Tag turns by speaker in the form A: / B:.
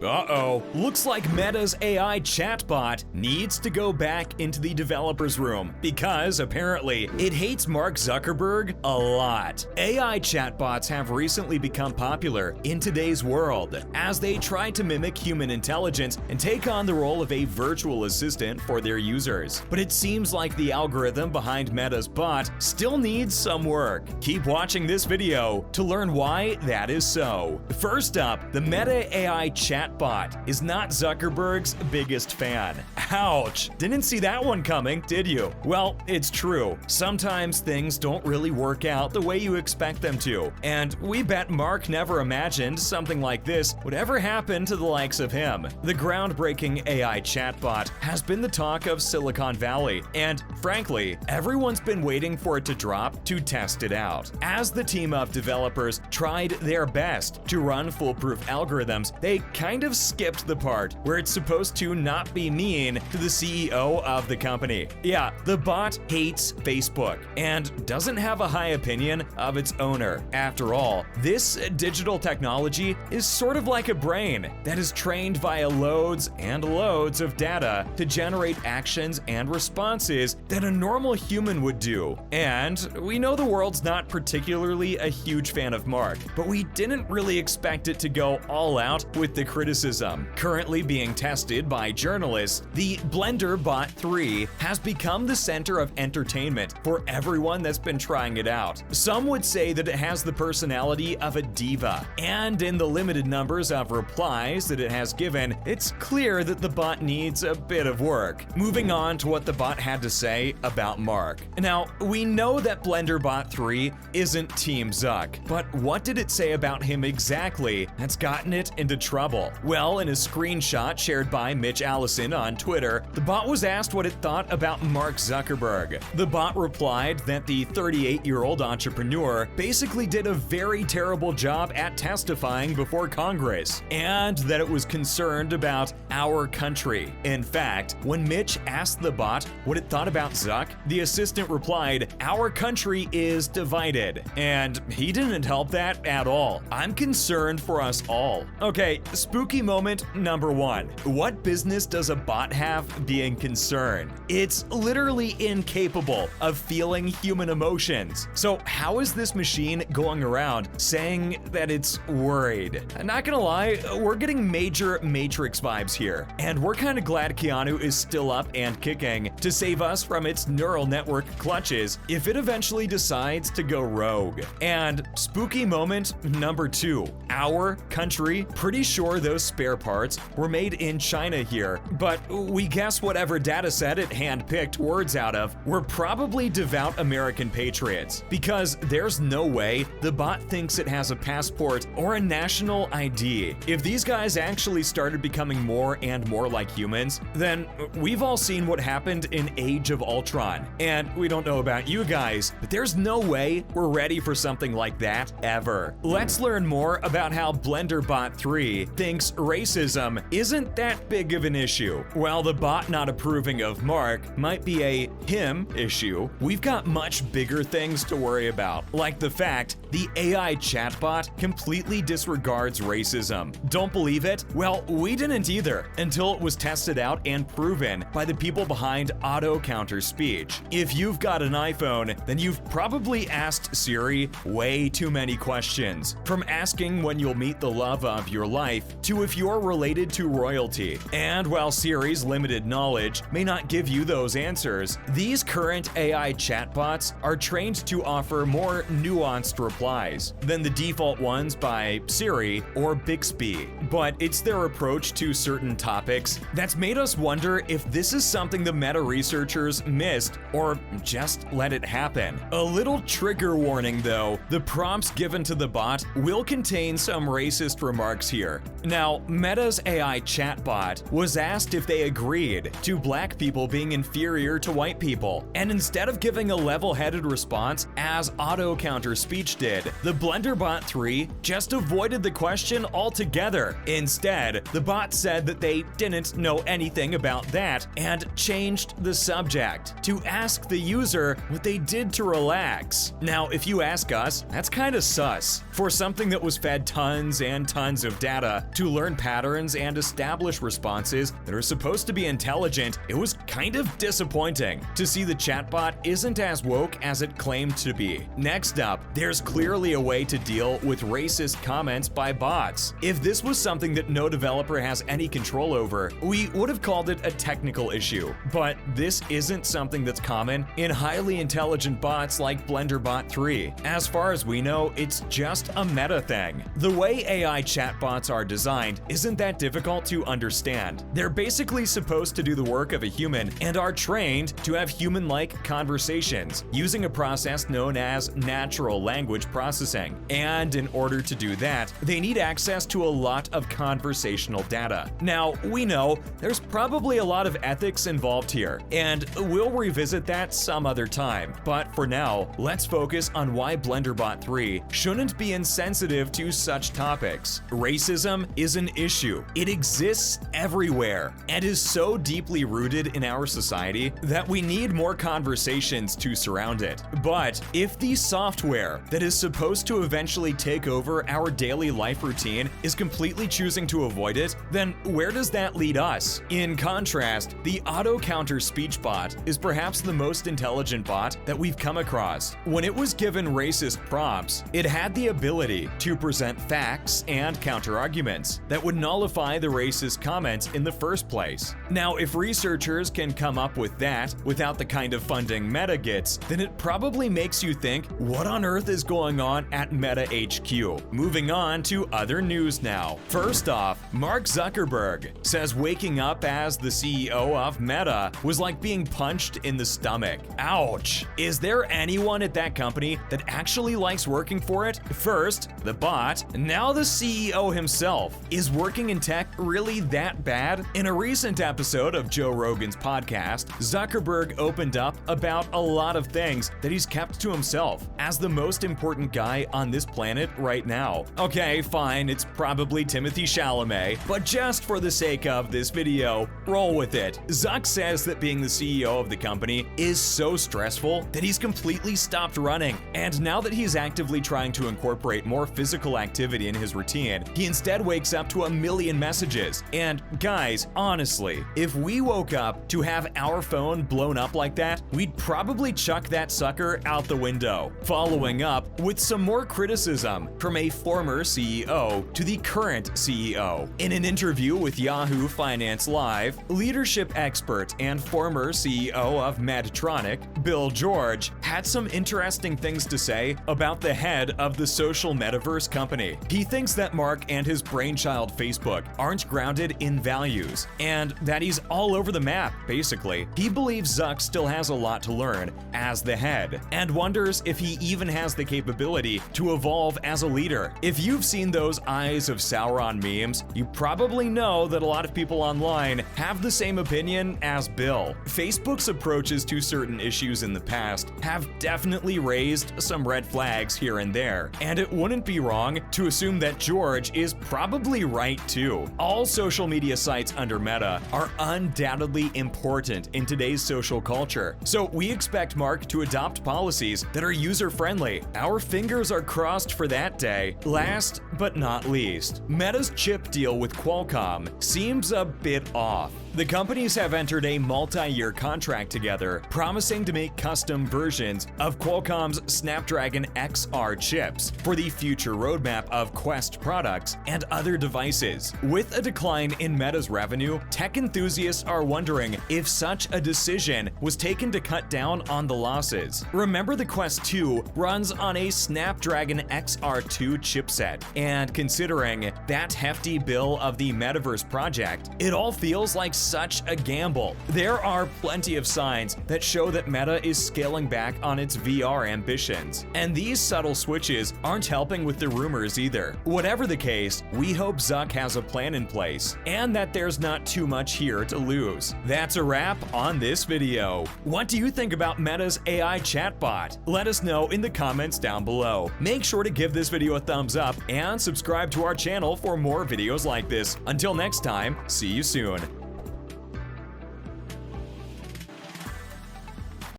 A: Uh-oh, looks like Meta's AI chatbot needs to go back into the developer's room because apparently it hates Mark Zuckerberg a lot. AI chatbots have recently become popular in today's world as they try to mimic human intelligence and take on the role of a virtual assistant for their users. But it seems like the algorithm behind Meta's bot still needs some work. Keep watching this video to learn why that is so. First up, the Meta AI chatbot is not Zuckerberg's biggest fan. Ouch! Didn't see that one coming, did you? Well, it's true. Sometimes things don't really work out the way you expect them to. And we bet Mark never imagined something like this would ever happen to the likes of him. The groundbreaking AI chatbot has been the talk of Silicon Valley, and frankly, everyone's been waiting for it to drop to test it out. As the team of developers tried their best to run foolproof algorithms, they kind of skipped the part where it's supposed to not be mean to the CEO of the company. Yeah, the bot hates Facebook and doesn't have a high opinion of its owner. After all, this digital technology is sort of like a brain that is trained via loads and loads of data to generate actions and responses that a normal human would do. And we know the world's not particularly a huge fan of Mark, but we didn't really expect it to go all out with the criticism. Currently being tested by journalists, the BlenderBot3 has become the center of entertainment for everyone that's been trying it out. Some would say that it has the personality of a diva, and in the limited numbers of replies that it has given, it's clear that the bot needs a bit of work. Moving on to what the bot had to say about Mark. Now, we know that BlenderBot3 isn't Team Zuck, but what did it say about him exactly that's gotten it into trouble? Well, in a screenshot shared by Mitch Allison on Twitter, the bot was asked what it thought about Mark Zuckerberg. The bot replied that the 38-year-old entrepreneur basically did a very terrible job at testifying before Congress, and that it was concerned about our country. In fact, when Mitch asked the bot what it thought about Zuck, the assistant replied, "Our country is divided." And he didn't help that at all. I'm concerned for us all. Okay, spooky moment number one. What business does a bot have being concerned? It's literally incapable of feeling human emotions. So how is this machine going around saying that it's worried? I'm not gonna lie, we're getting major Matrix vibes here, and we're kind of glad Keanu is still up and kicking to save us from its neural network clutches if it eventually decides to go rogue. And spooky moment number two. Our country, pretty sure those spare parts were made in China here, but we guess whatever data set it handpicked words out of were probably devout American patriots, because there's no way the bot thinks it has a passport or a national ID. If these guys actually started becoming more and more like humans, then we've all seen what happened in Age of Ultron. And we don't know about you guys, but there's no way we're ready for something like that ever. Let's learn more about how BlenderBot3 thinks racism isn't that big of an issue. While the bot not approving of Mark might be a him issue, we've got much bigger things to worry about, like the fact the AI chatbot completely disregards racism. Don't believe it? Well, we didn't either until it was tested out and proven by the people behind auto counter speech. If you've got an iPhone, then you've probably asked Siri way too many questions, from asking when you'll meet the love of your life to if you're related to royalty. And while Siri's limited knowledge may not give you those answers, these current AI chatbots are trained to offer more nuanced replies than the default ones by Siri or Bixby. But it's their approach to certain topics that's made us wonder if this is something the Meta researchers missed or just let it happen. A little trigger warning though, the prompts given to the bot will contain some racist remarks here. Now, Meta's AI chatbot was asked if they agreed to black people being inferior to white people, and instead of giving a level-headed response as auto counter speech did, the BlenderBot3 just avoided the question altogether. Instead, the bot said that they didn't know anything about that and changed the subject to ask the the user what they did to relax. Now, if you ask us, that's kinda sus. For something that was fed tons and tons of data to learn patterns and establish responses that are supposed to be intelligent, it was kind of disappointing to see the chatbot isn't as woke as it claimed to be. Next up, there's clearly a way to deal with racist comments by bots. If this was something that no developer has any control over, we would have called it a technical issue. But this isn't something that's common in highly intelligent bots like BlenderBot3. As far as we know, it's just a meta thing. The way AI chatbots are designed isn't that difficult to understand. They're basically supposed to do the work of a human and are trained to have human-like conversations using a process known as natural language processing. And in order to do that, they need access to a lot of conversational data. Now, we know there's probably a lot of ethics involved here, and we'll revisit that some other time. But for now, let's focus on why BlenderBot3 shouldn't be insensitive to such topics. Racism is an issue. It exists everywhere and is so deeply rooted in our society that we need more conversations to surround it. But if the software that is supposed to eventually take over our daily life routine is completely choosing to avoid it, then where does that lead us? In contrast, the auto-counter speech bot is perhaps the most intelligent bot that we've come across. When it was given racist prompts, it had the ability to present facts and counter-arguments that would nullify the racist comments in the first place. Now, if researchers can come up with that without the kind of funding Meta gets, then it probably makes you think, what on earth is going on at Meta HQ? Moving on to other news now. First off, Mark Zuckerberg says waking up as the CEO of Meta was like being punched in the stomach. Ouch! Is there anyone at that company that actually likes working for it? First, the bot, now the CEO himself. Is working in tech really that bad? In a recent episode of Joe Rogan's podcast, Zuckerberg opened up about a lot of things that he's kept to himself as the most important guy on this planet right now. Okay, fine, it's probably Timothy Chalamet, but just for the sake of this video, roll with it. Zuck says that being the CEO of the company is so stressful that he's completely stopped running, and now that he's actively trying to incorporate more physical activity in his routine, he instead wakes up to a million messages. And guys, honestly, if we woke up to have our phone blown up like that, we'd probably chuck that sucker out the window. Following up with some more criticism from a former CEO to the current CEO. In an interview with Yahoo Finance Live, leadership expert and former CEO of Medtronic, Bill George, had some interesting things to say about the head of the social metaverse company. He thinks that Mark and his brainchild Facebook aren't grounded in values, and that he's all over the map, basically. He believes Zuck still has a lot to learn as the head, and wonders if he even has the capability to evolve as a leader. If you've seen those Eyes of Sauron memes, you probably know that a lot of people online have the same opinion as Bill. Facebook's approaches to certain issues in the past have definitely raised some red flags here and there, and it wouldn't be wrong to assume that George is probably right too. All social media sites under Meta are undoubtedly important in today's social culture, so we expect Mark to adopt policies that are user-friendly. Our fingers are crossed for that day. Last but not least, Meta's chip deal with Qualcomm seems a bit off. The companies have entered a multi-year contract together, promising to make custom versions of Qualcomm's Snapdragon XR chips for the future roadmap of Quest products and other devices. With a decline in Meta's revenue, tech enthusiasts are wondering if such a decision was taken to cut down on the losses. Remember, the Quest 2 runs on a Snapdragon XR2 chipset, and considering that hefty bill of the Metaverse project, it all feels like such a gamble. There are plenty of signs that show that Meta is scaling back on its VR ambitions, and these subtle switches aren't helping with the rumors either. Whatever the case, we hope Zuck has a plan in place, and that there's not too much here to lose. That's a wrap on this video. What do you think about Meta's AI chatbot? Let us know in the comments down below. Make sure to give this video a thumbs up and subscribe to our channel for more videos like this. Until next time, see you soon.